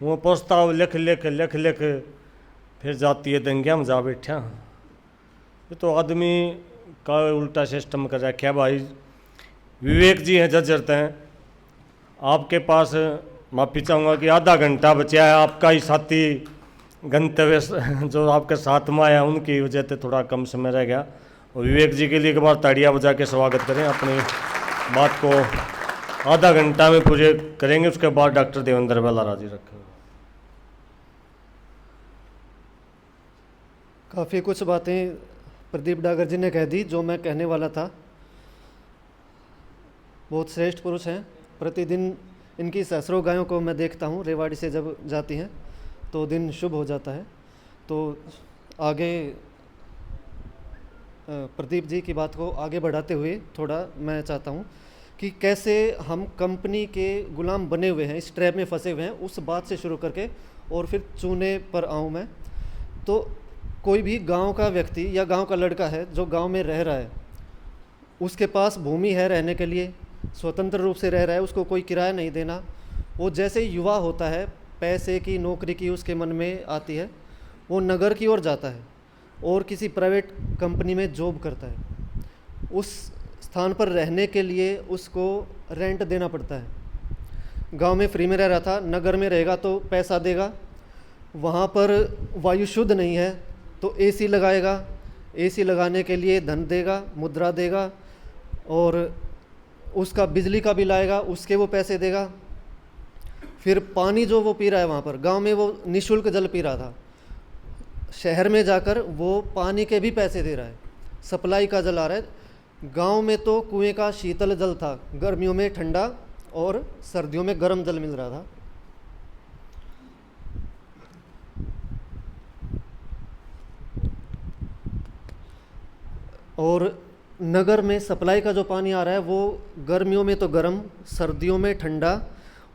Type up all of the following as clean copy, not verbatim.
वो प्रस्ताव लिख लिख लिख लिख फिर जाती है दंगिया में जा बैठा। ये तो आदमी का उल्टा सिस्टम कर रखा है भाई। विवेक जी हैं जजरत हैं, आपके पास माफ़ी चाहूँगा कि आधा घंटा बचा है, आपका ही साथी गंतव्य जो आपके साथ में आया उनकी वजह से थोड़ा कम समय रह गया। और विवेक जी के लिए एक बार ताड़ियाँ बजा के स्वागत करें। अपनी बात को आधा घंटा में पूरे करेंगे, उसके बाद डॉक्टर देवेंद्र बेला राजी रखेंगे। काफ़ी कुछ बातें प्रदीप डागर जी ने कह दी जो मैं कहने वाला था। बहुत श्रेष्ठ पुरुष हैं। प्रतिदिन इनकी सहस्रों गायों को मैं देखता हूँ, रेवाड़ी से जब जाती हैं तो दिन शुभ हो जाता है। तो आगे प्रदीप जी की बात को आगे बढ़ाते हुए थोड़ा मैं चाहता हूँ कि कैसे हम कंपनी के गुलाम बने हुए हैं, इस ट्रैप में फंसे हुए हैं, उस बात से शुरू करके और फिर चूने पर आऊँ मैं। तो कोई भी गांव का व्यक्ति या गांव का लड़का है जो गांव में रह रहा है, उसके पास भूमि है रहने के लिए, स्वतंत्र रूप से रह रहा है, उसको कोई किराया नहीं देना। वो जैसे युवा होता है, पैसे की नौकरी की उसके मन में आती है, वो नगर की ओर जाता है और किसी प्राइवेट कंपनी में जॉब करता है। उस स्थान पर रहने के लिए उसको रेंट देना पड़ता है। गांव में फ्री में रह रहा था, नगर में रहेगा तो पैसा देगा। वहाँ पर वायु शुद्ध नहीं है तो एसी लगाएगा, एसी लगाने के लिए धन देगा, मुद्रा देगा, और उसका बिजली का बिल आएगा, उसके वो पैसे देगा। फिर पानी जो वो पी रहा है, वहाँ पर गांव में वो निःशुल्क जल पी रहा था, शहर में जाकर वो पानी के भी पैसे दे रहा है, सप्लाई का जल आ रहा है। गांव में तो कुएं का शीतल जल था, गर्मियों में ठंडा और सर्दियों में गर्म जल मिल रहा था। और नगर में सप्लाई का जो पानी आ रहा है वो गर्मियों में तो गर्म, सर्दियों में ठंडा,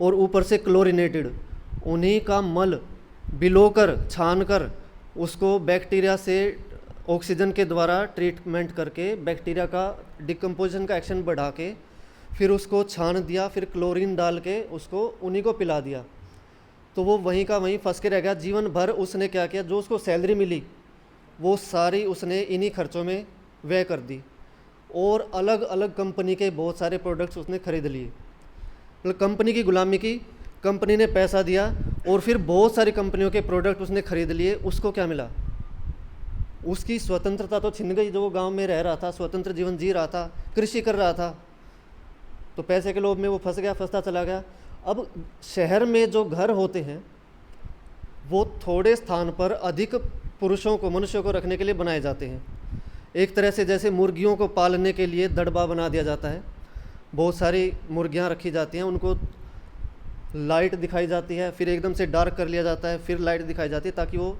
और ऊपर से क्लोरिनेटेड। उन्हीं का मल बिलोकर छानकर उसको बैक्टीरिया से ऑक्सीजन के द्वारा ट्रीटमेंट करके बैक्टीरिया का डिकम्पोजिशन का एक्शन बढ़ा के फिर उसको छान दिया, फिर क्लोरीन डाल के उसको उन्हीं को पिला दिया। तो वो वहीं का वहीं फंस के रह गया। जीवन भर उसने क्या किया, जो उसको सैलरी मिली वो सारी उसने इन्हीं खर्चों में व्यय कर दी, और अलग अलग कंपनी के बहुत सारे प्रोडक्ट्स उसने खरीद लिए। मतलब कंपनी की गुलामी की, कंपनी ने पैसा दिया और फिर बहुत सारी कंपनियों के प्रोडक्ट उसने खरीद लिए। उसको क्या मिला? उसकी स्वतंत्रता तो छिन गई। जो वो गांव में रह रहा था, स्वतंत्र जीवन जी रहा था, कृषि कर रहा था, तो पैसे के लोभ में वो फंस गया, फंसता चला गया। अब शहर में जो घर होते हैं वो थोड़े स्थान पर अधिक पुरुषों को, मनुष्यों को रखने के लिए बनाए जाते हैं। एक तरह से जैसे मुर्गियों को पालने के लिए दड़बा बना दिया जाता है, बहुत सारी मुर्गियां रखी जाती हैं, उनको लाइट दिखाई जाती है, फिर एकदम से डार्क कर लिया जाता है, फिर लाइट दिखाई जाती है, ताकि वो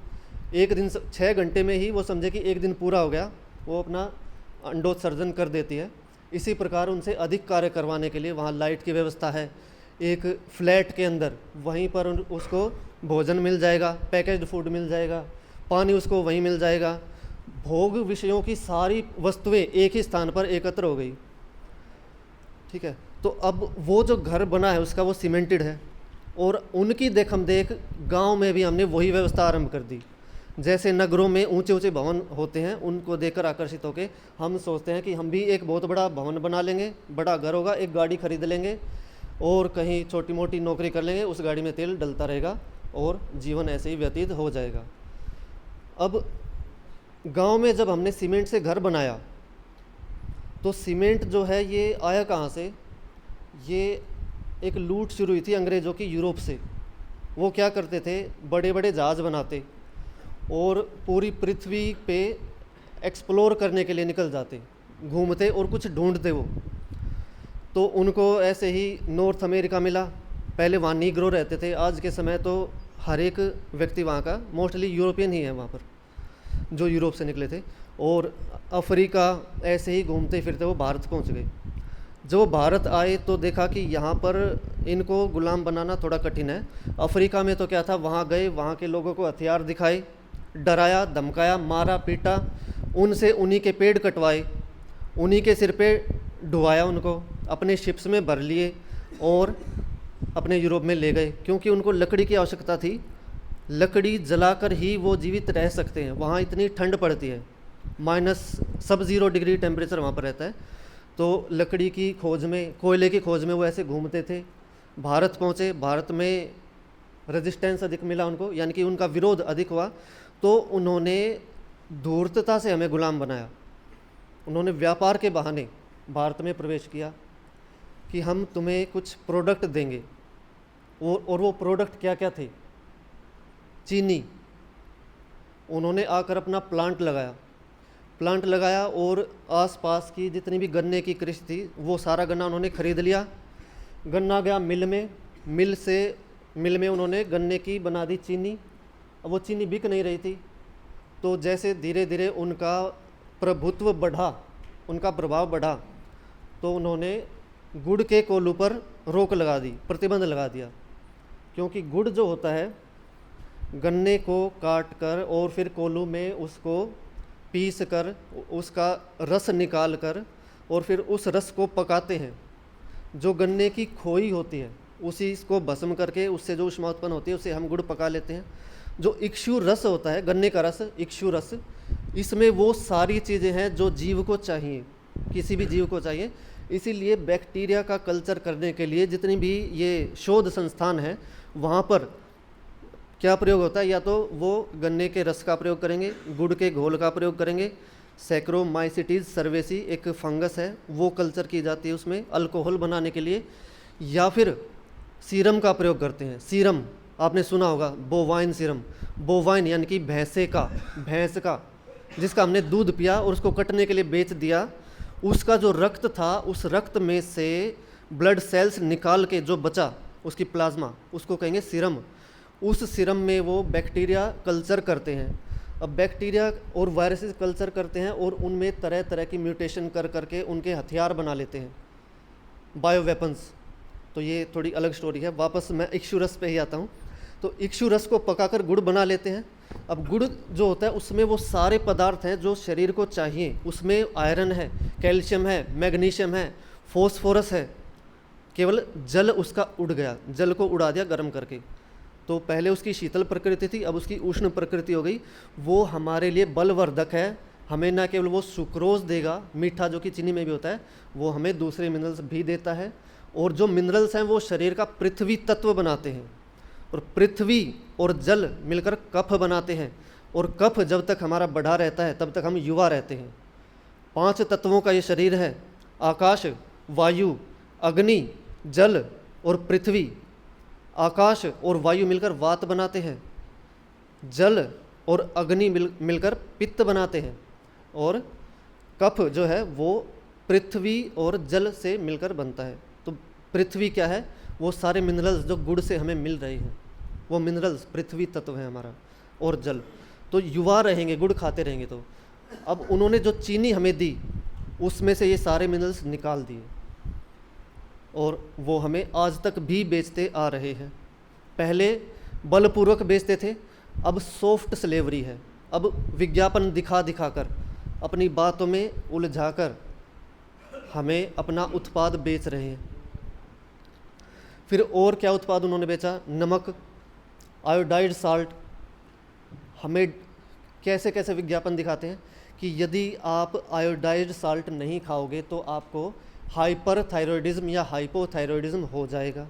एक दिन 6 घंटे में ही वो समझे कि एक दिन पूरा हो गया, वो अपना अंडोत्सर्जन कर देती है। इसी प्रकार उनसे अधिक कार्य करवाने के लिए वहाँ लाइट की व्यवस्था है। एक फ्लैट के अंदर वहीं पर उसको भोजन मिल जाएगा, पैकेज्ड फूड मिल जाएगा, पानी उसको वहीं मिल जाएगा। भोग विषयों की सारी वस्तुएं एक ही स्थान पर एकत्र हो गई। ठीक है, तो अब वो जो घर बना है उसका वो सीमेंटेड है, और उनकी देखम देख गांव में भी हमने वही व्यवस्था आरंभ कर दी। जैसे नगरों में ऊंचे ऊंचे भवन होते हैं, उनको देखकर आकर्षित होकर हम सोचते हैं कि हम भी एक बहुत बड़ा भवन बना लेंगे, बड़ा घर होगा, एक गाड़ी खरीद लेंगे और कहीं छोटी मोटी नौकरी कर लेंगे, उस गाड़ी में तेल डलता रहेगा और जीवन ऐसे ही व्यतीत हो जाएगा। अब गांव में जब हमने सीमेंट से घर बनाया तो सीमेंट जो है ये आया कहाँ से? ये एक लूट शुरू हुई थी अंग्रेज़ों की यूरोप से। वो क्या करते थे, बड़े बड़े जहाज़ बनाते और पूरी पृथ्वी पे एक्सप्लोर करने के लिए निकल जाते, घूमते और कुछ ढूंढते वो। तो उनको ऐसे ही नॉर्थ अमेरिका मिला। पहले वहाँ नीग्रो रहते थे, आज के समय तो हर एक व्यक्ति वहाँ का मोस्टली यूरोपियन ही है वहाँ पर, जो यूरोप से निकले थे। और अफ्रीका, ऐसे ही घूमते फिरते वो भारत पहुँच गए। जब वो भारत आए तो देखा कि यहाँ पर इनको गुलाम बनाना थोड़ा कठिन है। अफ्रीका में तो क्या था, वहाँ गए, वहाँ के लोगों को हथियार दिखाए, डराया, धमकाया, मारा, पीटा, उनसे उन्हीं के पेड़ कटवाए, उन्हीं के सिर पे ढुआया, उनको अपने शिप्स में भर लिए और अपने यूरोप में ले गए, क्योंकि उनको लकड़ी की आवश्यकता थी। लकड़ी जलाकर ही वो जीवित रह सकते हैं, वहाँ इतनी ठंड पड़ती है, -0 डिग्री टेम्परेचर वहाँ पर रहता है। तो लकड़ी की खोज में, कोयले की खोज में वो ऐसे घूमते थे। भारत पहुँचे, भारत में रेजिस्टेंस अधिक मिला उनको, यानी कि उनका विरोध अधिक हुआ, तो उन्होंने धूर्तता से हमें गुलाम बनाया। उन्होंने व्यापार के बहाने भारत में प्रवेश किया कि हम तुम्हें कुछ प्रोडक्ट देंगे, और वो प्रोडक्ट क्या क्या थे? चीनी। उन्होंने आकर अपना प्लांट लगाया और आसपास की जितनी भी गन्ने की कृषि थी वो सारा गन्ना उन्होंने खरीद लिया। गन्ना गया मिल में, मिल में उन्होंने गन्ने की बना दी चीनी। अब वो चीनी बिक नहीं रही थी, तो जैसे धीरे धीरे उनका प्रभुत्व बढ़ा, उनका प्रभाव बढ़ा, तो उन्होंने गुड़ के कोल्हू पर रोक लगा दी, प्रतिबंध लगा दिया। क्योंकि गुड़ जो होता है, गन्ने को काट कर और फिर कोल्हू में उसको पीस कर उसका रस निकाल कर और फिर उस रस को पकाते हैं। जो गन्ने की खोई होती है उसी को भस्म करके उससे जो ऊष्मा उत्पन्न होती है उससे हम गुड़ पका लेते हैं। जो इक्षु रस होता है, गन्ने का रस, इक्षु रस, इसमें वो सारी चीज़ें हैं जो जीव को चाहिए, किसी भी जीव को चाहिए। इसीलिए बैक्टीरिया का कल्चर करने के लिए जितनी भी ये शोध संस्थान है, वहाँ पर क्या प्रयोग होता है? या तो वो गन्ने के रस का प्रयोग करेंगे, गुड़ के घोल का प्रयोग करेंगे। सैक्रोमाइसिटीज सर्वेसी एक फंगस है, वो कल्चर की जाती है उसमें अल्कोहल बनाने के लिए। या फिर सीरम का प्रयोग करते हैं। सीरम आपने सुना होगा, बोवाइन सीरम। बोवाइन यानी कि भैंस का, जिसका हमने दूध पिया और उसको कटने के लिए बेच दिया, उसका जो रक्त था, उस रक्त में से ब्लड सेल्स निकाल के जो बचा, उसकी प्लाज्मा, उसको कहेंगे सीरम। उस सीरम में वो बैक्टीरिया कल्चर करते हैं। अब बैक्टीरिया और वायरसेस कल्चर करते हैं और उनमें तरह तरह की म्यूटेशन कर करके उनके हथियार बना लेते हैं, बायो वेपन्स। तो ये थोड़ी अलग स्टोरी है। वापस मैं इक्षुरस पे ही आता हूँ। तो इक्षुरस को पकाकर गुड़ बना लेते हैं। अब गुड़ जो होता है उसमें वो सारे पदार्थ हैं जो शरीर को चाहिए। उसमें आयरन है, कैल्शियम है, मैग्नीशियम है, फॉस्फोरस है। केवल जल उसका उड़ गया, जल को उड़ा दिया गर्म करके। तो पहले उसकी शीतल प्रकृति थी, अब उसकी उष्ण प्रकृति हो गई। वो हमारे लिए बलवर्धक है। हमें न केवल वो सुक्रोज देगा, मीठा जो कि चीनी में भी होता है, वो हमें दूसरे मिनरल्स भी देता है। और जो मिनरल्स हैं वो शरीर का पृथ्वी तत्व बनाते हैं, और पृथ्वी और जल मिलकर कफ बनाते हैं। और कफ जब तक हमारा बढ़ा रहता है तब तक हम युवा रहते हैं। 5 तत्वों का ये शरीर है, आकाश, वायु, अग्नि, जल और पृथ्वी। आकाश और वायु मिलकर वात बनाते हैं, जल और अग्नि मिलकर पित्त बनाते हैं, और कफ जो है वो पृथ्वी और जल से मिलकर बनता है। तो पृथ्वी क्या है? वो सारे मिनरल्स जो गुड़ से हमें मिल रहे हैं, वो मिनरल्स पृथ्वी तत्व है हमारा, और जल। तो युवा रहेंगे गुड़ खाते रहेंगे। तो अब उन्होंने जो चीनी हमें दी उसमें से ये सारे मिनरल्स निकाल दिए, और वो हमें आज तक भी बेचते आ रहे हैं। पहले बलपूर्वक बेचते थे, अब सॉफ्ट स्लेवरी है। अब विज्ञापन दिखा कर, अपनी बातों में उलझाकर हमें अपना उत्पाद बेच रहे हैं। फिर और क्या उत्पाद उन्होंने बेचा? नमक, आयोडाइड साल्ट। हमें कैसे कैसे विज्ञापन दिखाते हैं कि यदि आप आयोडाइड साल्ट नहीं खाओगे तो आपको हाइपरथायरॉयडिज्म या हाइपोथायरॉयडिज्म हो जाएगा।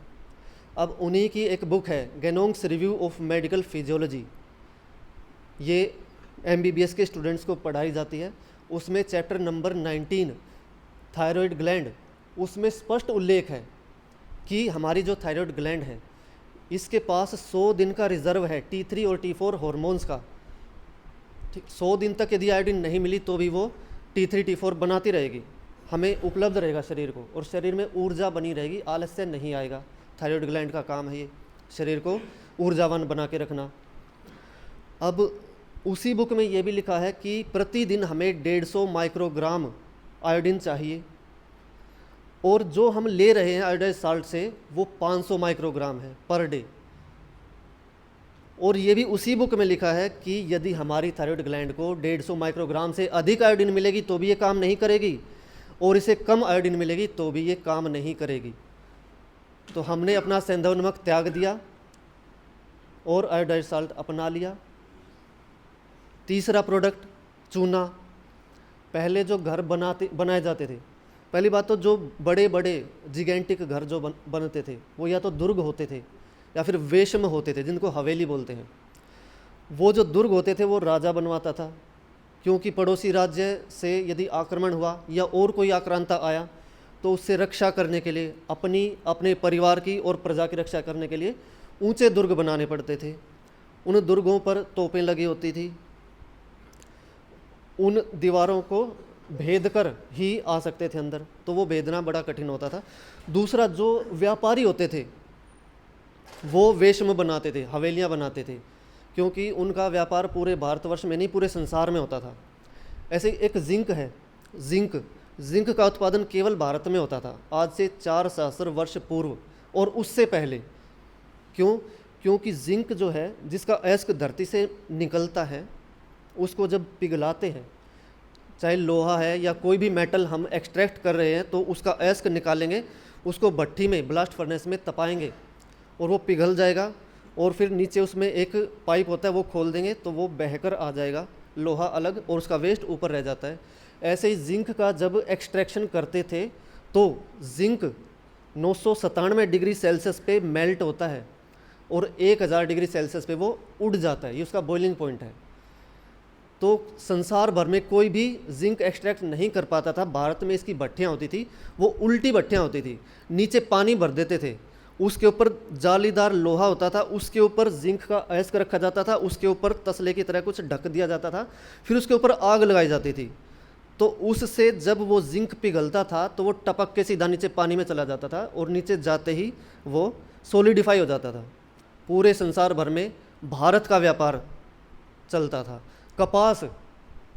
अब उन्हीं की एक बुक है, गेनोंग्स रिव्यू ऑफ मेडिकल फिजियोलॉजी। ये MBBS के स्टूडेंट्स को पढ़ाई जाती है। उसमें चैप्टर नंबर 19 थायरॉयड ग्लैंड, उसमें स्पष्ट उल्लेख है कि हमारी जो थायरॉयड ग्लैंड है इसके पास 100 दिन का रिजर्व है T3 और T4 हार्मोन्स का। 100 दिन तक यदि आयोडीन नहीं मिली तो भी वो T3 T4 बनाती रहेगी, हमें उपलब्ध रहेगा शरीर को, और शरीर में ऊर्जा बनी रहेगी, आलस्य नहीं आएगा। थायरॉयड ग्लैंड का काम है ये, शरीर को ऊर्जावान बना के रखना। अब उसी बुक में ये भी लिखा है कि प्रतिदिन हमें 150 माइक्रोग्राम आयोडीन चाहिए, और जो हम ले रहे हैं आयोडाइड साल्ट से वो 500 माइक्रोग्राम है पर डे। और ये भी उसी बुक में लिखा है कि यदि हमारी थायरॉयड ग्लैंड को 150 माइक्रोग्राम से अधिक आयोडीन मिलेगी तो भी ये काम नहीं करेगी, और इसे कम आयोडीन मिलेगी तो भी ये काम नहीं करेगी। तो हमने अपना सेंधव नमक त्याग दिया और आयोडाइड साल्ट अपना लिया। तीसरा प्रोडक्ट चूना। पहले जो घर बनाए जाते थे, पहली बात तो जो बड़े बड़े जिगेंटिक घर जो बनते थे वो या तो दुर्ग होते थे या फिर वेश्म होते थे, जिनको हवेली बोलते हैं। वो जो दुर्ग होते थे वो राजा बनवाता था, क्योंकि पड़ोसी राज्य से यदि आक्रमण हुआ या और कोई आक्रांता आया तो उससे रक्षा करने के लिए, अपने परिवार की और प्रजा की रक्षा करने के लिए ऊंचे दुर्ग बनाने पड़ते थे। उन दुर्गों पर तोपें लगी होती थी, उन दीवारों को भेद कर ही आ सकते थे अंदर, तो वो भेदना बड़ा कठिन होता था। दूसरा, जो व्यापारी होते थे वो वेश्म बनाते थे, हवेलियाँ बनाते थे, क्योंकि उनका व्यापार पूरे भारतवर्ष में नहीं पूरे संसार में होता था। ऐसे एक जिंक है, जिंक का उत्पादन केवल भारत में होता था आज से 4 सहस्त्र वर्ष पूर्व और उससे पहले। क्योंकि जिंक जो है, जिसका अयस्क धरती से निकलता है, उसको जब पिघलाते हैं, चाहे लोहा है या कोई भी मेटल हम एक्सट्रैक्ट कर रहे हैं, तो उसका अयस्क निकालेंगे, उसको भट्ठी में, ब्लास्ट फर्नेस में तपाएंगे और वो पिघल जाएगा, और फिर नीचे उसमें एक पाइप होता है, वो खोल देंगे तो वो बहकर आ जाएगा, लोहा अलग और उसका वेस्ट ऊपर रह जाता है। ऐसे ही जिंक का जब एक्सट्रैक्शन करते थे तो जिंक 997 डिग्री सेल्सियस पे मेल्ट होता है और 1000 डिग्री सेल्सियस पे वो उड़ जाता है, ये उसका बॉइलिंग पॉइंट है। तो संसार भर में कोई भी जिंक एक्सट्रैक्ट नहीं कर पाता था। भारत में इसकी भट्टियाँ होती थी, वो उल्टी भट्टियाँ होती थी, नीचे पानी भर देते थे, उसके ऊपर जालीदार लोहा होता था, उसके ऊपर जिंक का अयस्क रखा जाता था, उसके ऊपर तसले की तरह कुछ ढक दिया जाता था, फिर उसके ऊपर आग लगाई जाती थी। तो उससे जब वो जिंक पिघलता था तो वो टपक के सीधा नीचे पानी में चला जाता था और नीचे जाते ही वो सॉलिडिफाई हो जाता था। पूरे संसार भर में भारत का व्यापार चलता था। कपास,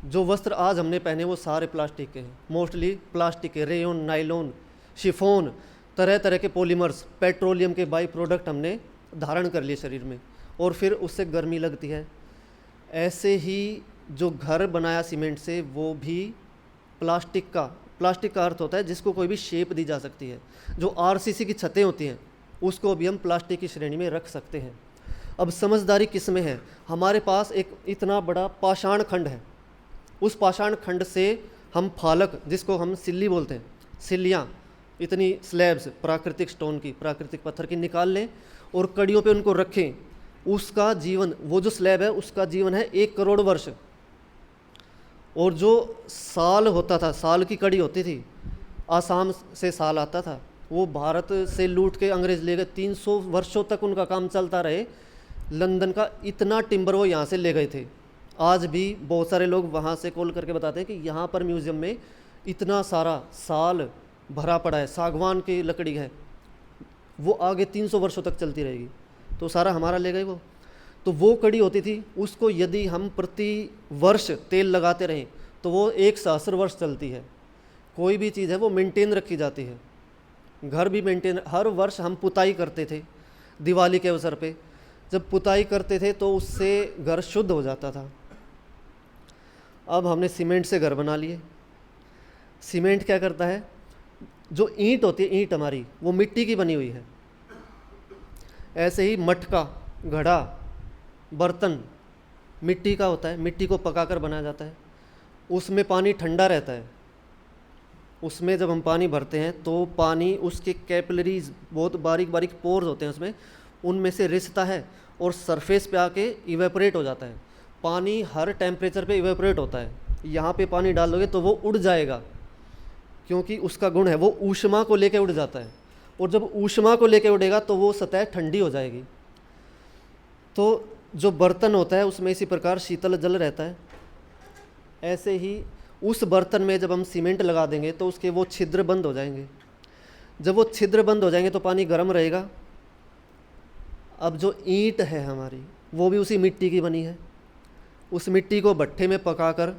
जो वस्त्र आज हमने पहने वो सारे प्लास्टिक के हैं, मोस्टली प्लास्टिक के, रेयन, नाइलॉन, शिफॉन, तरह तरह के पॉलीमर्स, पेट्रोलियम के बाई प्रोडक्ट हमने धारण कर लिए शरीर में और फिर उससे गर्मी लगती है। ऐसे ही जो घर बनाया सीमेंट से वो भी प्लास्टिक का अर्थ होता है जिसको कोई भी शेप दी जा सकती है। जो आरसीसी की छतें होती हैं उसको भी हम प्लास्टिक की श्रेणी में रख सकते हैं। अब समझदारी किस में है? हमारे पास एक इतना बड़ा पाषाण खंड है, उस पाषाण खंड से हम फालक, जिसको हम सिल्ली बोलते हैं, सिल्लियाँ, इतनी स्लैब्स प्राकृतिक स्टोन की, प्राकृतिक पत्थर की निकाल लें और कड़ियों पे उनको रखें। उसका जीवन, वो जो स्लैब है उसका जीवन है 1 करोड़ वर्ष। और जो साल होता था, साल की कड़ी होती थी, आसाम से साल आता था, वो भारत से लूट के अंग्रेज ले गए, 300 वर्षों तक उनका काम चलता रहे। लंदन का इतना टिम्बर वो यहाँ से ले गए थे। आज भी बहुत सारे लोग वहाँ से कॉल करके बताते हैं कि यहाँ पर म्यूज़ियम में इतना सारा साल भरा पड़ा है, सागवान की लकड़ी है, वो आगे 300 वर्षों तक चलती रहेगी। तो सारा हमारा ले गए वो। तो वो कड़ी होती थी, उसको यदि हम प्रति वर्ष तेल लगाते रहें तो वो 1 सहस्त्र वर्ष चलती है। कोई भी चीज़ है वो मेंटेन रखी जाती है। घर भी मेंटेन, हर वर्ष हम पुताई करते थे दिवाली के अवसर पे। जब पुताई करते थे तो उससे घर शुद्ध हो जाता था। अब हमने सीमेंट से घर बना लिए। सीमेंट क्या करता है? जो ईंट होती है, ईंट हमारी वो मिट्टी की बनी हुई है। ऐसे ही मटका, घड़ा, बर्तन मिट्टी का होता है, मिट्टी को पकाकर बनाया जाता है। उसमें पानी ठंडा रहता है। उसमें जब हम पानी भरते हैं तो पानी, उसके कैपिलरीज, बहुत बारीक बारीक पोर्स होते हैं उसमें, उनमें से रिसता है और सरफेस पे आके इवेपोरेट हो जाता है। पानी हर टेम्परेचर पे इवेपोरेट होता है। यहाँ पे पानी डाल दोगे तो वो उड़ जाएगा, क्योंकि उसका गुण है, वो ऊष्मा को लेके उड़ जाता है। और जब ऊष्मा को लेके उड़ेगा तो वो सतह ठंडी हो जाएगी। तो जो बर्तन होता है उसमें इसी प्रकार शीतल जल रहता है। ऐसे ही उस बर्तन में जब हम सीमेंट लगा देंगे तो उसके वो छिद्र बंद हो जाएंगे। जब वो छिद्र बंद हो जाएंगे तो पानी गर्म रहेगा। अब जो ईंट है हमारी, वो भी उसी मिट्टी की बनी है। उस मिट्टी को भट्ठे में पकाकर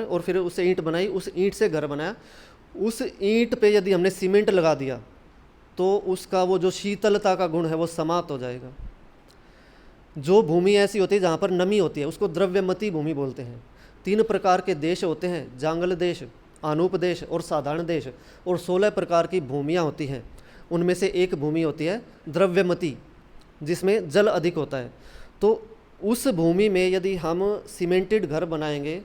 और फिर उससे ईंट बनाई, उस ईंट से घर बनाया। उस ईंट पे यदि हमने सीमेंट लगा दिया तो उसका वो जो शीतलता का गुण है वो समाप्त हो जाएगा। जो भूमि ऐसी होती है जहाँ पर नमी होती है उसको द्रव्यमती भूमि बोलते हैं। 3 प्रकार के देश होते हैं, जांगल देश, अनुपदेश और साधारण देश और 16 प्रकार की भूमियाँ होती हैं। उनमें से एक भूमि होती है द्रव्यमती, जिसमें जल अधिक होता है। तो उस भूमि में यदि हम सीमेंटेड घर बनाएंगे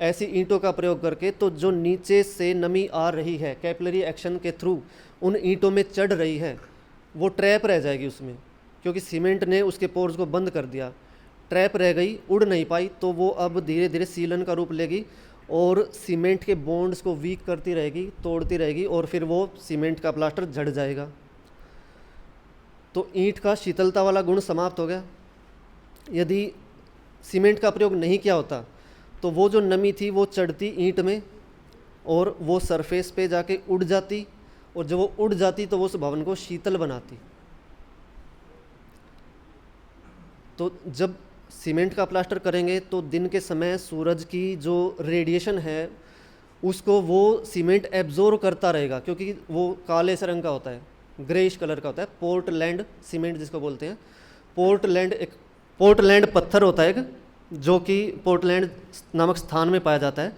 ऐसी ईंटों का प्रयोग करके, तो जो नीचे से नमी आ रही है कैपिलरी एक्शन के थ्रू उन ईंटों में चढ़ रही है, वो ट्रैप रह जाएगी उसमें, क्योंकि सीमेंट ने उसके पोर्स को बंद कर दिया, ट्रैप रह गई, उड़ नहीं पाई। तो वो अब धीरे धीरे सीलन का रूप लेगी और सीमेंट के बॉन्ड्स को वीक करती रहेगी, तोड़ती रहेगी, और फिर वो सीमेंट का प्लास्टर झड़ जाएगा। तो ईंट का शीतलता वाला गुण समाप्त हो गया। यदि सीमेंट का प्रयोग नहीं किया होता तो वो जो नमी थी वो चढ़ती ईंट में और वो सरफेस पे जाके उड़ जाती, और जब वो उड़ जाती तो वो उस भवन को शीतल बनाती। तो जब सीमेंट का प्लास्टर करेंगे तो दिन के समय सूरज की जो रेडिएशन है उसको वो सीमेंट एब्जॉर्ब करता रहेगा, क्योंकि वो काले से रंग का होता है, ग्रेइश कलर का होता है। पोर्टलैंड सीमेंट जिसको बोलते हैं। पोर्टलैंड पत्थर होता है एक, जो कि पोर्टलैंड नामक स्थान में पाया जाता है,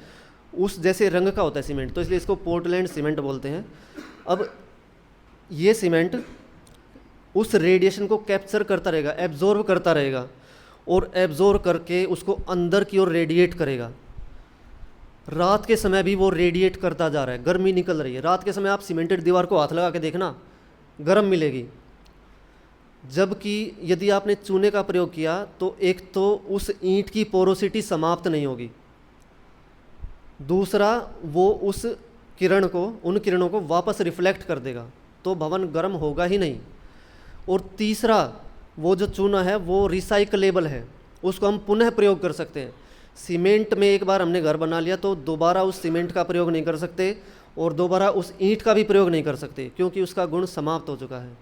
उस जैसे रंग का होता है सीमेंट, तो इसलिए इसको पोर्टलैंड सीमेंट बोलते हैं। अब ये सीमेंट उस रेडिएशन को कैप्चर करता रहेगा, एब्जॉर्ब करता रहेगा, और एब्जॉर्ब करके उसको अंदर की ओर रेडिएट करेगा। रात के समय भी वो रेडिएट करता जा रहा है, गर्मी निकल रही है। रात के समय आप सीमेंटेड दीवार को हाथ लगा के देखना, गर्म मिलेगी। जबकि यदि आपने चूने का प्रयोग किया तो एक तो उस ईंट की पोरोसिटी समाप्त नहीं होगी, दूसरा वो उस उन किरणों को वापस रिफ्लेक्ट कर देगा, तो भवन गर्म होगा ही नहीं। और तीसरा, वो जो चूना है वो रिसाइकलेबल है, उसको हम पुनः प्रयोग कर सकते हैं। सीमेंट में एक बार हमने घर बना लिया तो दोबारा उस सीमेंट का प्रयोग नहीं कर सकते, और दोबारा उस ईंट का भी प्रयोग नहीं कर सकते, क्योंकि उसका गुण समाप्त हो चुका है।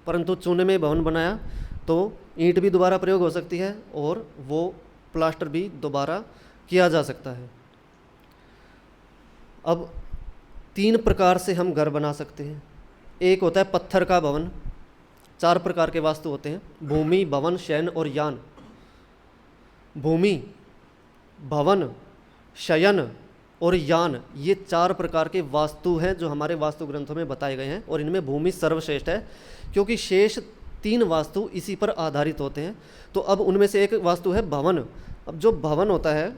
परंतु चूने में भवन बनाया तो ईंट भी दोबारा प्रयोग हो सकती है और वो प्लास्टर भी दोबारा किया जा सकता है। अब 3 प्रकार से हम घर बना सकते हैं। एक होता है पत्थर का भवन। 4 प्रकार के वास्तु होते हैं: भूमि, भवन, शयन और यान। भूमि, भवन, शयन और यान, ये 4 प्रकार के वास्तु हैं जो हमारे वास्तु ग्रंथों में बताए गए हैं, और इनमें भूमि सर्वश्रेष्ठ है, क्योंकि शेष 3 वास्तु इसी पर आधारित होते हैं। तो अब उनमें से एक वास्तु है भवन। अब जो भवन होता है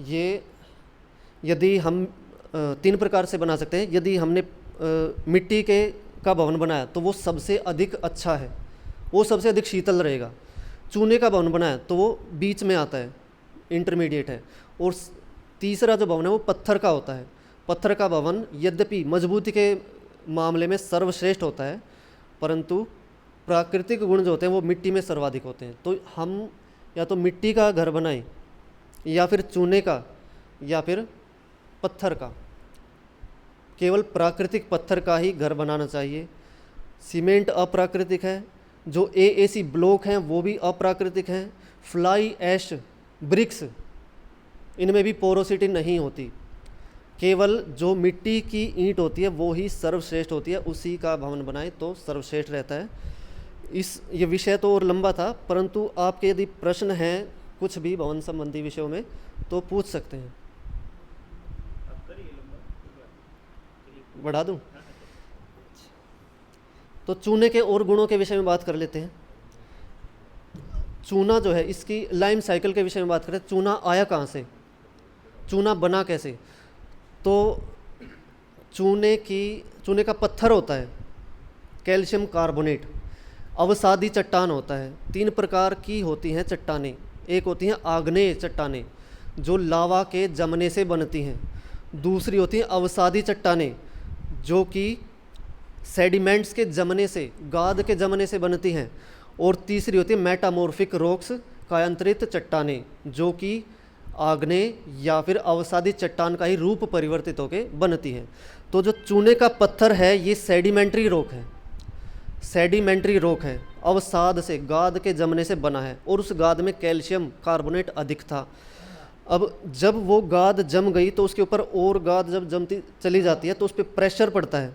ये यदि हम 3 प्रकार से बना सकते हैं। यदि हमने मिट्टी का भवन बनाया तो वो सबसे अधिक अच्छा है, वो सबसे अधिक शीतल रहेगा। चूने का भवन बनाया तो वो बीच में आता है, इंटरमीडिएट है। और तीसरा जो भवन है वो पत्थर का होता है। पत्थर का भवन यद्यपि मजबूती के मामले में सर्वश्रेष्ठ होता है, परंतु प्राकृतिक गुण जो होते हैं वो मिट्टी में सर्वाधिक होते हैं। तो हम या तो मिट्टी का घर बनाएं, या फिर चूने का, या फिर पत्थर का। केवल प्राकृतिक पत्थर का ही घर बनाना चाहिए। सीमेंट अप्राकृतिक है, जो AAC ब्लॉक हैं वो भी अप्राकृतिक हैं। फ्लाई ऐश ब्रिक्स, इनमें भी पोरोसिटी नहीं होती। केवल जो मिट्टी की ईंट होती है वो ही सर्वश्रेष्ठ होती है, उसी का भवन बनाए तो सर्वश्रेष्ठ रहता है। ये विषय तो और लंबा था, परंतु आपके यदि प्रश्न हैं कुछ भी भवन संबंधी विषयों में तो पूछ सकते हैं। बढ़ा दूं? तो चूने के और गुणों के विषय में बात कर लेते हैं। चूना जो है, इसकी लाइम साइकिल के विषय में बात करें। चूना आया कहाँ से, चूना बना कैसे? तो चूने का पत्थर होता है कैल्शियम कार्बोनेट, अवसादी चट्टान होता है। 3 प्रकार की होती हैं चट्टानें। एक होती हैं आग्नेय चट्टानें जो लावा के जमने से बनती हैं, दूसरी होती हैं अवसादी चट्टानें जो कि सेडिमेंट्स के जमने से, गाद के जमने से बनती हैं, और तीसरी होती है मेटामॉर्फिक रॉक्स, कायांतरित चट्टानें, जो कि आग्नेय या फिर अवसादी चट्टान का ही रूप परिवर्तित होकर बनती हैं। तो जो चूने का पत्थर है ये सेडिमेंट्री रॉक है, सेडिमेंट्री रॉक है, अवसाद से, गाद के जमने से बना है, और उस गाद में कैल्शियम कार्बोनेट अधिक था। अब जब वो गाद जम गई तो उसके ऊपर और गाद जब जमती चली जाती है तो उस पर प्रेशर पड़ता है,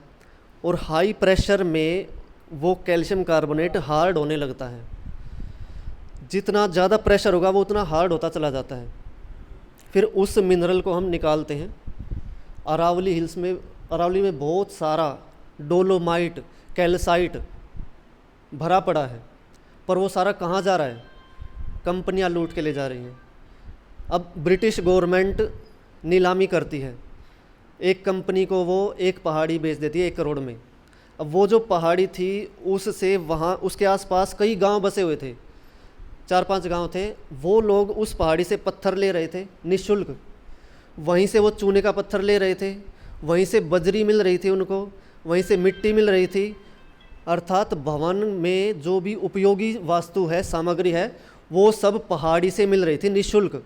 और हाई प्रेशर में वो कैल्शियम कार्बोनेट हार्ड होने लगता है। जितना ज़्यादा प्रेशर होगा वो उतना हार्ड होता चला जाता है। फिर उस मिनरल को हम निकालते हैं। अरावली हिल्स में, अरावली में बहुत सारा डोलोमाइट, कैल्साइट भरा पड़ा है, पर वो सारा कहाँ जा रहा है? कंपनियां लूट के ले जा रही हैं। अब ब्रिटिश गवर्नमेंट नीलामी करती है, एक कंपनी को वो एक पहाड़ी बेच देती है 1 करोड़ में। अब वो जो पहाड़ी थी उससे वहाँ उसके आसपास कई गांव बसे हुए थे, 4-5 गांव थे। वो लोग उस पहाड़ी से पत्थर ले रहे थे निःशुल्क, वहीं से वो चूने का पत्थर ले रहे थे, वहीं से बजरी मिल रही थी उनको, वहीं से मिट्टी मिल रही थी। अर्थात भवन में जो भी उपयोगी वास्तु है, सामग्री है, वो सब पहाड़ी से मिल रही थी निःशुल्क।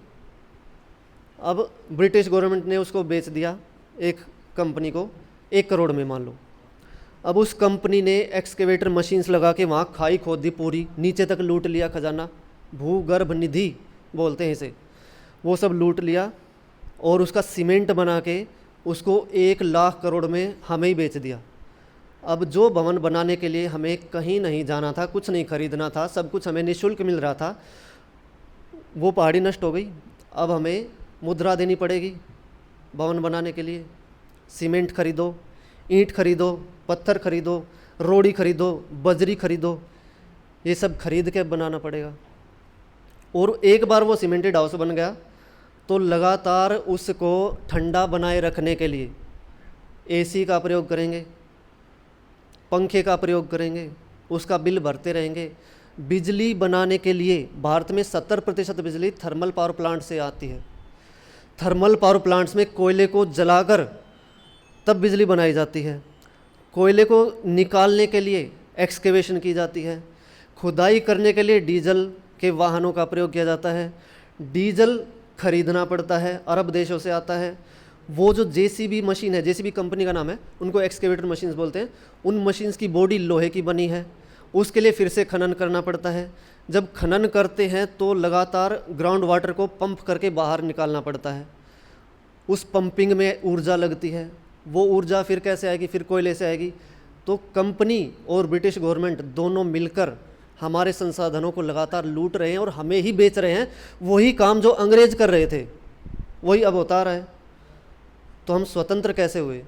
अब ब्रिटिश गवर्नमेंट ने उसको बेच दिया एक कंपनी को 1 करोड़ में, मान लो। अब उस कंपनी ने एक्सकेवेटर मशीन्स लगा के वहाँ खाई खोद दी, पूरी नीचे तक लूट लिया खजाना, भूगर्भ निधि बोलते हैं इसे, वो सब लूट लिया और उसका सीमेंट बना के उसको 1 लाख करोड़ में हमें ही बेच दिया। अब जो भवन बनाने के लिए हमें कहीं नहीं जाना था, कुछ नहीं खरीदना था, सब कुछ हमें निःशुल्क मिल रहा था, वो पहाड़ी नष्ट हो गई। अब हमें मुद्रा देनी पड़ेगी भवन बनाने के लिए। सीमेंट खरीदो, ईंट खरीदो, पत्थर खरीदो, रोड़ी खरीदो, बजरी खरीदो, ये सब खरीद के बनाना पड़ेगा। और एक बार वो सीमेंटेड हाउस बन गया तो लगातार उसको ठंडा बनाए रखने के लिए एसी का प्रयोग करेंगे, पंखे का प्रयोग करेंगे, उसका बिल भरते रहेंगे। बिजली बनाने के लिए भारत में 70% बिजली थर्मल पावर प्लांट से आती है। थर्मल पावर प्लांट्स में कोयले को जलाकर तब बिजली बनाई जाती है। कोयले को निकालने के लिए एक्सकेवेशन की जाती है। खुदाई करने के लिए डीजल के वाहनों का प्रयोग किया जाता है। डीजल खरीदना पड़ता है, अरब देशों से आता है। वो जो जेसीबी मशीन है, जेसीबी कंपनी का नाम है, उनको एक्सकेवेटर मशीन्स बोलते हैं। उन मशीन्स की बॉडी लोहे की बनी है, उसके लिए फिर से खनन करना पड़ता है। जब खनन करते हैं तो लगातार ग्राउंड वाटर को पंप करके बाहर निकालना पड़ता है। उस पंपिंग में ऊर्जा लगती है, वो ऊर्जा फिर कैसे आएगी? फिर कोयले से आएगी। तो कंपनी और ब्रिटिश गवर्नमेंट दोनों मिलकर हमारे संसाधनों को लगातार लूट रहे हैं और हमें ही बेच रहे हैं। वही काम जो अंग्रेज कर रहे थे वही अब होता रहा है। तो हम स्वतंत्र कैसे हुए?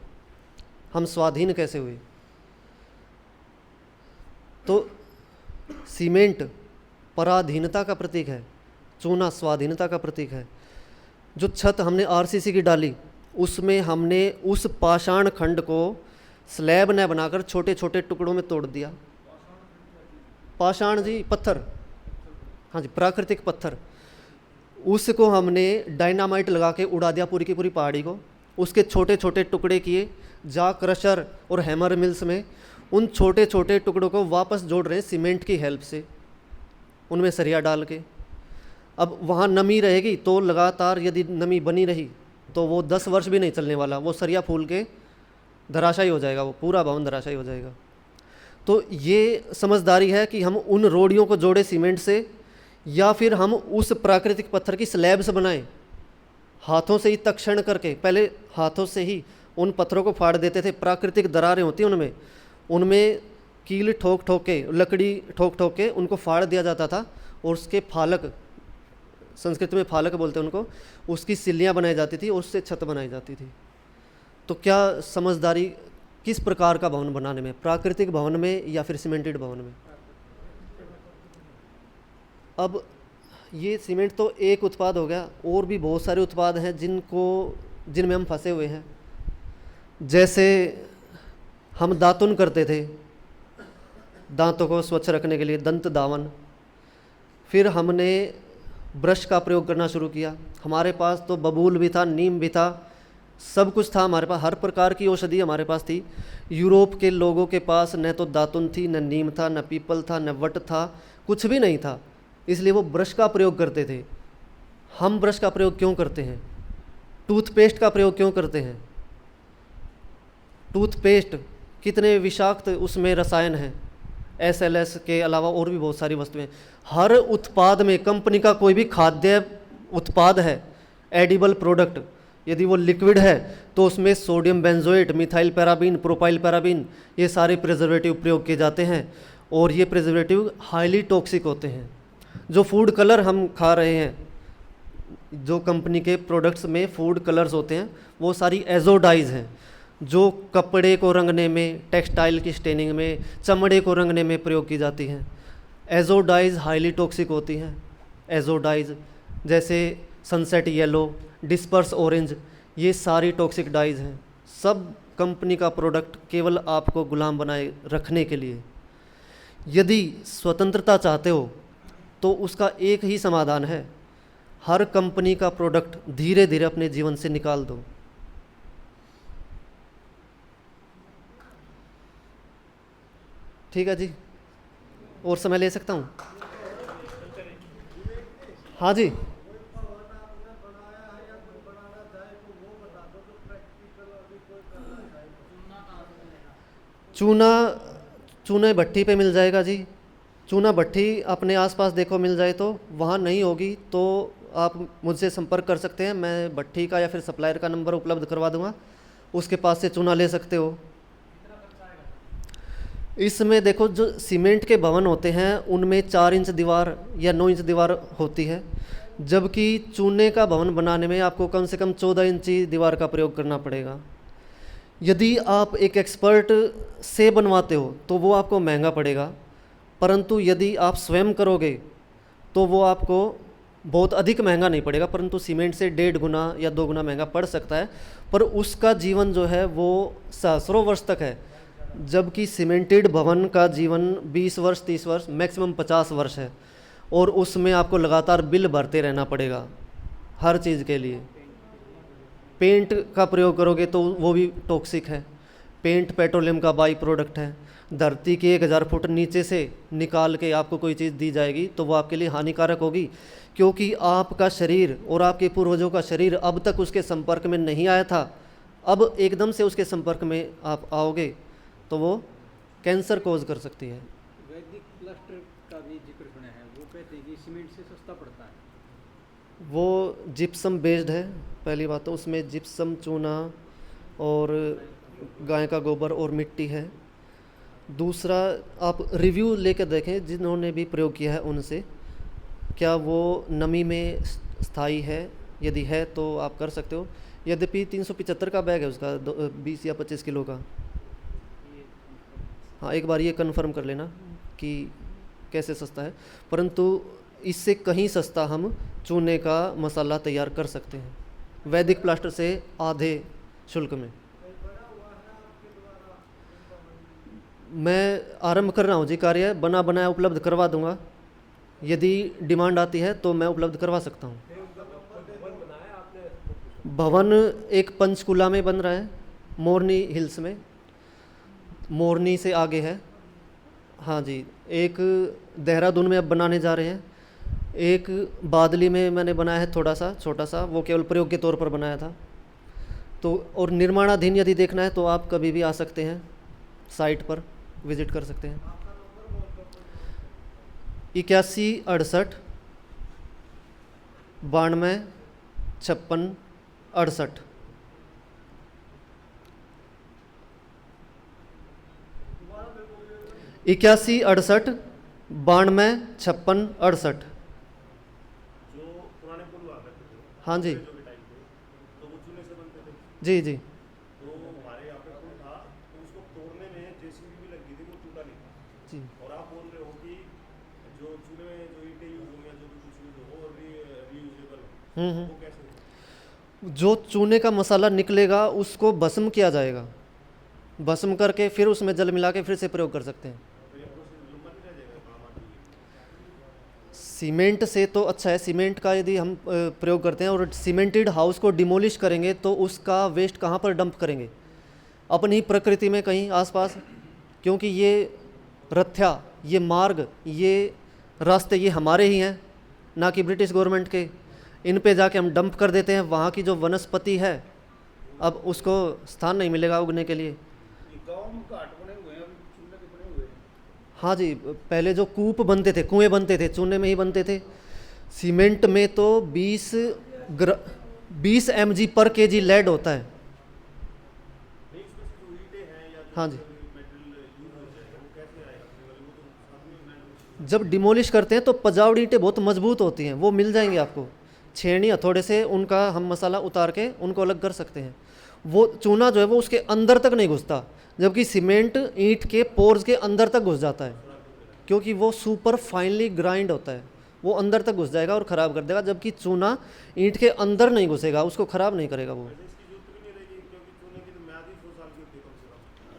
हम स्वाधीन कैसे हुए? तो सीमेंट पराधीनता का प्रतीक है, चूना स्वाधीनता का प्रतीक है। जो छत हमने आरसीसी की डाली, उसमें हमने उस पाषाण खंड को स्लैब न बनाकर छोटे छोटे टुकड़ों में तोड़ दिया। पाषाण जी, पत्थर, हाँ जी, प्राकृतिक पत्थर। उसको हमने डायनामाइट लगा के उड़ा दिया पूरी की पूरी पहाड़ी को। उसके छोटे छोटे टुकड़े किए, जा क्रशर और हैमर मिल्स में उन छोटे छोटे टुकड़ों को वापस जोड़ रहे हैं सीमेंट की हेल्प से, उनमें सरिया डाल के। अब वहाँ नमी रहेगी तो लगातार यदि नमी बनी रही तो वो 10 वर्ष भी नहीं चलने वाला, वो सरिया फूल के धराशायी हो जाएगा, वो पूरा भवन धराशायी हो जाएगा। तो ये समझदारी है कि हम उन रोड़ियों को जोड़े सीमेंट से, या फिर हम उस प्राकृतिक पत्थर की स्लैब्स बनाएं हाथों से ही तक्षण करके। पहले हाथों से ही उन पत्थरों को फाड़ देते थे, प्राकृतिक दरारें होती हैं उनमें कील ठोक ठोक के, लकड़ी ठोक ठोक के उनको फाड़ दिया जाता था और उसके फालक, संस्कृत में फालक बोलते हैं उनको, उसकी सिल्लियाँ बनाई जाती थी और उससे छत बनाई जाती थी। तो क्या समझदारी किस प्रकार का भवन बनाने में, प्राकृतिक भवन में या फिर सीमेंटेड भवन में? अब ये सीमेंट तो एक उत्पाद हो गया, और भी बहुत सारे उत्पाद हैं जिनमें हम फंसे हुए हैं। जैसे हम दातुन करते थे, दांतों को स्वच्छ रखने के लिए दंत दावन। फिर हमने ब्रश का प्रयोग करना शुरू किया। हमारे पास तो बबूल भी था, नीम भी था, सब कुछ था हमारे पास, हर प्रकार की औषधि हमारे पास थी। यूरोप के लोगों के पास न तो दातुन थी, न नीम था, न पीपल था, न वट था, कुछ भी नहीं था, इसलिए वो ब्रश का प्रयोग करते थे। हम ब्रश का प्रयोग क्यों करते हैं? टूथपेस्ट का प्रयोग क्यों करते हैं? टूथपेस्ट कितने विषाक्त उसमें रसायन हैं, SLS के अलावा और भी बहुत सारी वस्तुएं। हर उत्पाद में, कंपनी का कोई भी खाद्य उत्पाद है, एडिबल प्रोडक्ट, यदि वो लिक्विड है तो उसमें sodium benzoate, methyl paraben, propyl paraben, ये सारे प्रिजर्वेटिव प्रयोग किए जाते हैं और ये प्रिजर्वेटिव हाईली टॉक्सिक होते हैं। जो फूड कलर हम खा रहे हैं, जो कंपनी के प्रोडक्ट्स में फूड कलर्स होते हैं वो सारी एजोडाइज हैं, जो कपड़े को रंगने में, टेक्सटाइल की स्टेनिंग में, चमड़े को रंगने में प्रयोग की जाती हैं। एजोडाइज हाईली टॉक्सिक होती हैं। एजोडाइज जैसे सनसेट येलो, डिस्पर्स ऑरेंज, ये सारी टॉक्सिक डाइज हैं। सब कंपनी का प्रोडक्ट केवल आपको गुलाम बनाए रखने के लिए। यदि स्वतंत्रता चाहते हो तो उसका एक ही समाधान है, हर कंपनी का प्रोडक्ट धीरे धीरे अपने जीवन से निकाल दो। ठीक है जी, और समय ले सकता हूँ? हाँ जी। चूना चूने भट्टी पे मिल जाएगा जी। चूना भट्टी अपने आसपास देखो मिल जाए, तो वहाँ नहीं होगी तो आप मुझसे संपर्क कर सकते हैं। मैं भट्टी का या फिर सप्लायर का नंबर उपलब्ध करवा दूंगा, उसके पास से चूना ले सकते हो। इसमें देखो, जो सीमेंट के भवन होते हैं उनमें 4 इंच दीवार या 9 इंच दीवार होती है, जबकि चूने का भवन बनाने में आपको कम से कम 14 इंची दीवार का प्रयोग करना पड़ेगा। यदि आप एक एक्सपर्ट से बनवाते हो तो वो आपको महंगा पड़ेगा, परंतु यदि आप स्वयं करोगे तो वो आपको बहुत अधिक महंगा नहीं पड़ेगा, परंतु सीमेंट से 1.5 गुना या 2 गुना महंगा पड़ सकता है। पर उसका जीवन जो है वो सहस्रों वर्ष तक है, जबकि सीमेंटेड भवन का जीवन 20 वर्ष, 30 वर्ष, मैक्सिमम 50 वर्ष है, और उसमें आपको लगातार बिल भरते रहना पड़ेगा हर चीज़ के लिए। पेंट का प्रयोग करोगे तो वो भी टॉक्सिक है। पेंट पेट्रोलियम का बाई प्रोडक्ट है। धरती के 1000 फुट नीचे से निकाल के आपको कोई चीज़ दी जाएगी तो वो आपके लिए हानिकारक होगी, क्योंकि आपका शरीर और आपके पूर्वजों का शरीर अब तक उसके संपर्क में नहीं आया था। अब एकदम से उसके संपर्क में आप आओगे तो वो कैंसर कोज कर सकती है। वैदिक प्लास्टर का भी जिक्र सुना है, वो कहते हैं कि सीमेंट से सस्ता पड़ता है। वो जिप्सम बेस्ड है, पहली बात तो उसमें जिप्सम, चूना और गाय का गोबर और मिट्टी है। दूसरा, आप रिव्यू लेकर देखें जिन्होंने भी प्रयोग किया है उनसे, क्या वो नमी में स्थायी है। यदि है तो आप कर सकते हो। यद्यपि 375 का बैग है उसका, 20 या 25 किलो का। हाँ, एक बार ये कन्फर्म कर लेना कि कैसे सस्ता है, परंतु इससे कहीं सस्ता हम चूने का मसाला तैयार कर सकते हैं वैदिक प्लास्टर से आधे शुल्क में। मैं आरंभ कर रहा हूँ जी कार्य, बना बनाया उपलब्ध करवा दूंगा। यदि डिमांड आती है तो मैं उपलब्ध करवा सकता हूँ। भवन एक पंचकुला में बन रहा है, मोरनी हिल्स में, मोरनी से आगे है। हाँ जी, एक देहरादून में अब बनाने जा रहे हैं, एक बादली में मैंने बनाया है थोड़ा सा छोटा सा, वो केवल प्रयोग के तौर पर बनाया था। तो और निर्माणाधीन यदि देखना है तो आप कभी भी आ सकते हैं, साइट पर विजिट कर सकते हैं। 81 68 92 56 68। 81 68 92 56 68। हाँ जी जी जी। तो हमारे यहाँ पे पुल था, तो उसको तोड़ने में जेसीबी भी लगी थी, वो टूटा नहीं था जी। और आप बोल रहे हो कि जो चूल्हे में जो ईंटें यूज होंगी या जो भी कुछ यूज हो वो रीयूजेबल हो, वो कैसे हो? जो चूने का मसाला निकलेगा उसको भस्म किया जाएगा, भस्म करके फिर उसमें जल मिला के फिर से प्रयोग कर सकते हैं। सीमेंट से तो अच्छा है। सीमेंट का यदि हम प्रयोग करते हैं और सीमेंटेड हाउस को डिमोलिश करेंगे तो उसका वेस्ट कहाँ पर डंप करेंगे? अपनी प्रकृति में कहीं आसपास, क्योंकि ये रथ्या, ये मार्ग, ये रास्ते ये हमारे ही हैं, ना कि ब्रिटिश गवर्नमेंट के। इन पे जाके हम डंप कर देते हैं। वहाँ की जो वनस्पति है अब उसको स्थान नहीं मिलेगा उगने के लिए। हाँ जी, पहले जो कूप बनते थे, कुएं बनते थे, चूने में ही बनते थे। सीमेंट में तो 20 mg पर kg लेड होता है। हाँ जी, जब डिमोलिश करते हैं तो पजावड़ी ईंटें बहुत मजबूत होती हैं, वो मिल जाएंगे आपको। छेनी हथौड़े से उनका हम मसाला उतार के उनको अलग कर सकते हैं। वो चूना जो है वो उसके अंदर तक नहीं घुसता, जबकि सीमेंट ईंट के पोर्स के अंदर तक घुस जाता है, क्योंकि वो सुपर फाइनली ग्राइंड होता है, वो अंदर तक घुस जाएगा और ख़राब कर देगा। जबकि चूना ईंट के अंदर नहीं घुसेगा, उसको ख़राब नहीं करेगा वो।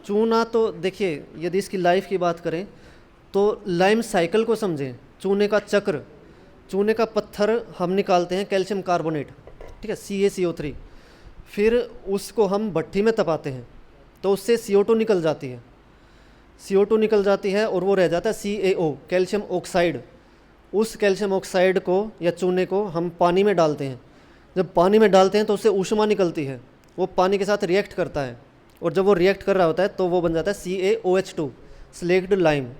चूना तो देखिए, यदि इसकी लाइफ की बात करें तो लाइम साइकिल को समझें, चूने का चक्र। चूने का पत्थर हम निकालते हैं कैल्शियम कार्बोनेट, ठीक है, CaCO3, फिर उसको हम भट्टी में तपाते हैं तो उससे CO2 निकल जाती है, CO2 निकल जाती है और वो रह जाता है CaO, कैल्शियम ऑक्साइड। उस कैल्शियम ऑक्साइड को या चूने को हम पानी में डालते हैं। जब पानी में डालते हैं तो उससे ऊष्मा निकलती है, वो पानी के साथ रिएक्ट करता है, और जब वो रिएक्ट कर रहा होता है तो वो बन जाता है CaOH2, स्लेक्ड लाइम।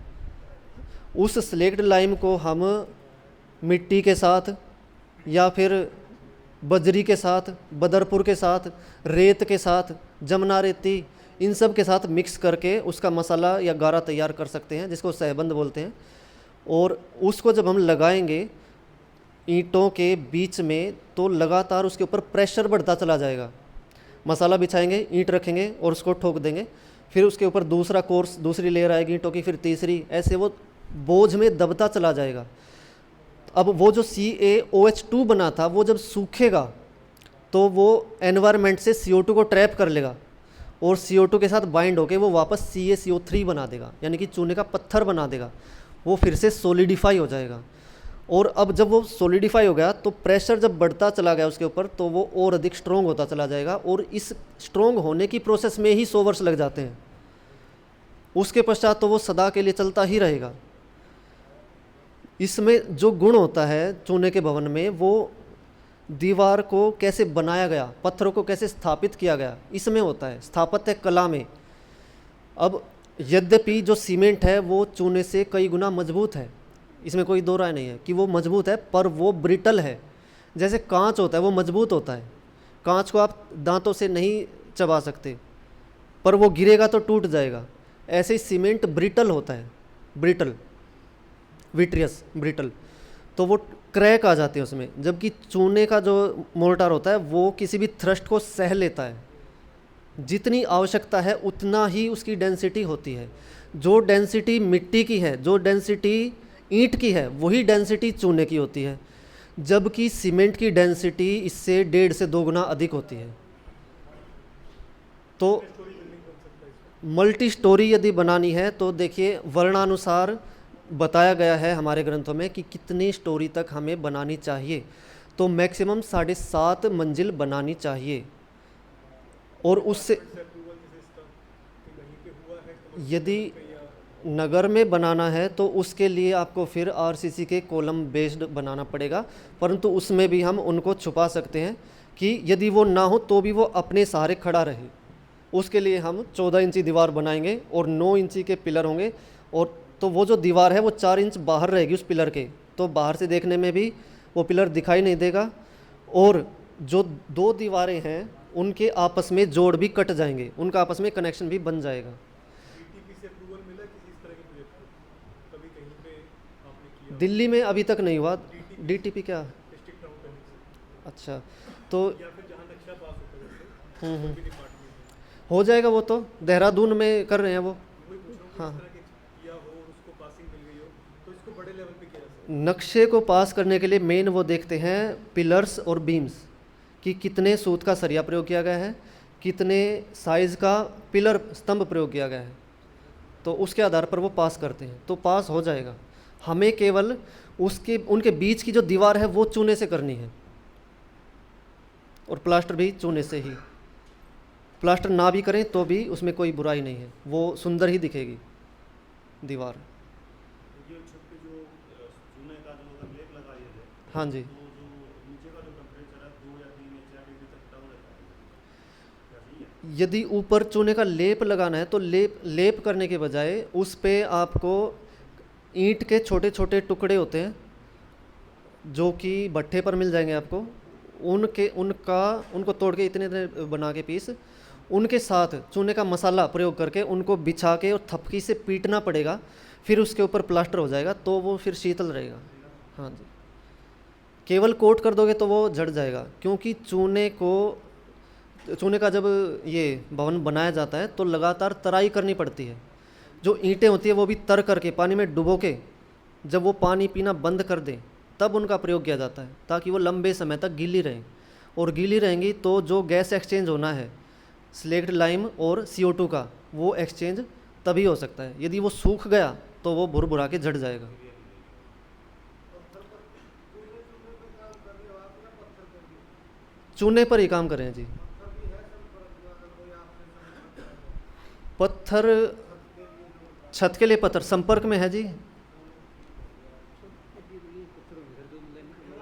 उस स्लेक्ड लाइम को हम मिट्टी के साथ या फिर बजरी के साथ, बदरपुर के साथ, रेत के साथ, जमुना रेती, इन सब के साथ मिक्स करके उसका मसाला या गारा तैयार कर सकते हैं, जिसको सहबंद बोलते हैं। और उसको जब हम लगाएंगे ईंटों के बीच में तो लगातार उसके ऊपर प्रेशर बढ़ता चला जाएगा। मसाला बिछाएंगे, ईंट रखेंगे और उसको ठोक देंगे, फिर उसके ऊपर दूसरा कोर्स, दूसरी लेयर आएगी ईंटों की, फिर तीसरी, ऐसे वो बोझ में दबता चला जाएगा। अब वो जो CaOH2 बना था वो जब सूखेगा तो वो एनवायरनमेंट से CO2 को ट्रैप कर लेगा और CO2 के साथ बाइंड होके वो वापस CaCO3 बना देगा, यानी कि चूने का पत्थर बना देगा। वो फिर से सोलिडिफाई हो जाएगा। और अब जब वो सोलिडिफाई हो गया तो प्रेशर जब बढ़ता चला गया उसके ऊपर तो वो और अधिक स्ट्रोंग होता चला जाएगा, और इस स्ट्रोंग होने की प्रोसेस में ही 100 वर्ष लग जाते हैं। उसके पश्चात तो वो सदा के लिए चलता ही रहेगा। इसमें जो गुण होता है चूने के भवन में, वो दीवार को कैसे बनाया गया, पत्थरों को कैसे स्थापित किया गया, इसमें होता है, स्थापत्य कला में। अब यद्यपि जो सीमेंट है वो चूने से कई गुना मजबूत है, इसमें कोई दो राय नहीं है कि वो मजबूत है, पर वो ब्रिटल है। जैसे कांच होता है वो मजबूत होता है, कांच को आप दांतों से नहीं चबा सकते, पर वो गिरेगा तो टूट जाएगा। ऐसे ही सीमेंट ब्रिटल होता है, ब्रिटल, विट्रियस, ब्रिटल, तो वो क्रैक आ जाते हैं उसमें। जबकि चूने का जो मोर्टार होता है वो किसी भी थ्रस्ट को सह लेता है, जितनी आवश्यकता है उतना ही उसकी डेंसिटी होती है। जो डेंसिटी मिट्टी की है, जो डेंसिटी ईंट की है, वही डेंसिटी चूने की होती है, जबकि सीमेंट की डेंसिटी इससे 1.5 से 2 गुना अधिक होती है। तो मल्टी स्टोरी यदि बनानी है तो देखिए वर्णानुसार बताया गया है हमारे ग्रंथों में कि कितनी स्टोरी तक हमें बनानी चाहिए। तो मैक्सिमम 7.5 मंजिल बनानी चाहिए। और उससे यदि नगर में बनाना है तो उसके लिए आपको फिर RCC के कॉलम बेस्ड बनाना पड़ेगा, परंतु उसमें भी हम उनको छुपा सकते हैं कि यदि वो ना हो तो भी वो अपने सहारे खड़ा रहे। उसके लिए हम 14 इंची दीवार बनाएंगे और 9 इंची के पिलर होंगे, और तो वो जो दीवार है वो 4 इंच बाहर रहेगी उस पिलर के, तो बाहर से देखने में भी वो पिलर दिखाई नहीं देगा। और जो 2 दीवारें हैं उनके आपस में जोड़ भी कट जाएंगे, उनका आपस में कनेक्शन भी बन जाएगा। दिल्ली में अभी तक नहीं हुआ। DTP क्या? अच्छा, तो हो जाएगा वो, तो देहरादून में कर रहे हैं वो। हाँ, नक्शे को पास करने के लिए मेन वो देखते हैं पिलर्स और बीम्स कि कितने सूत का सरिया प्रयोग किया गया है, कितने साइज़ का पिलर स्तंभ प्रयोग किया गया है, तो उसके आधार पर वो पास करते हैं, तो पास हो जाएगा। हमें केवल उनके बीच की जो दीवार है वो चूने से करनी है, और प्लास्टर भी चूने से ही। प्लास्टर ना भी करें तो भी उसमें कोई बुराई नहीं है, वो सुंदर ही दिखेगी दीवार। हाँ जी, यदि ऊपर चूने का लेप लगाना है तो लेप करने के बजाय उस पे आपको ईंट के छोटे छोटे टुकड़े होते हैं जो कि भट्ठे पर मिल जाएंगे आपको, उनको तोड़ के इतने बना के पीस, उनके साथ चूने का मसाला प्रयोग करके उनको बिछा के और थपकी से पीटना पड़ेगा, फिर उसके ऊपर प्लास्टर हो जाएगा, तो वो फिर शीतल रहेगा। हाँ जी, केवल कोट कर दोगे तो वो झड़ जाएगा, क्योंकि चूने का जब ये भवन बनाया जाता है तो लगातार तराई करनी पड़ती है। जो ईंटें होती है वो भी तर करके पानी में डुबो के जब वो पानी पीना बंद कर दें तब उनका प्रयोग किया जाता है, ताकि वो लंबे समय तक गीली रहें। और गीली रहेंगी तो जो गैस एक्सचेंज होना है स्लेक्ट लाइम और CO2 का, वो एक्सचेंज तभी हो सकता है। यदि वो सूख गया तो वो भुरभुरा के झड़ जाएगा। चूने पर ही काम करें जी। पत्थर छत के लिए पत्थर संपर्क में है जी,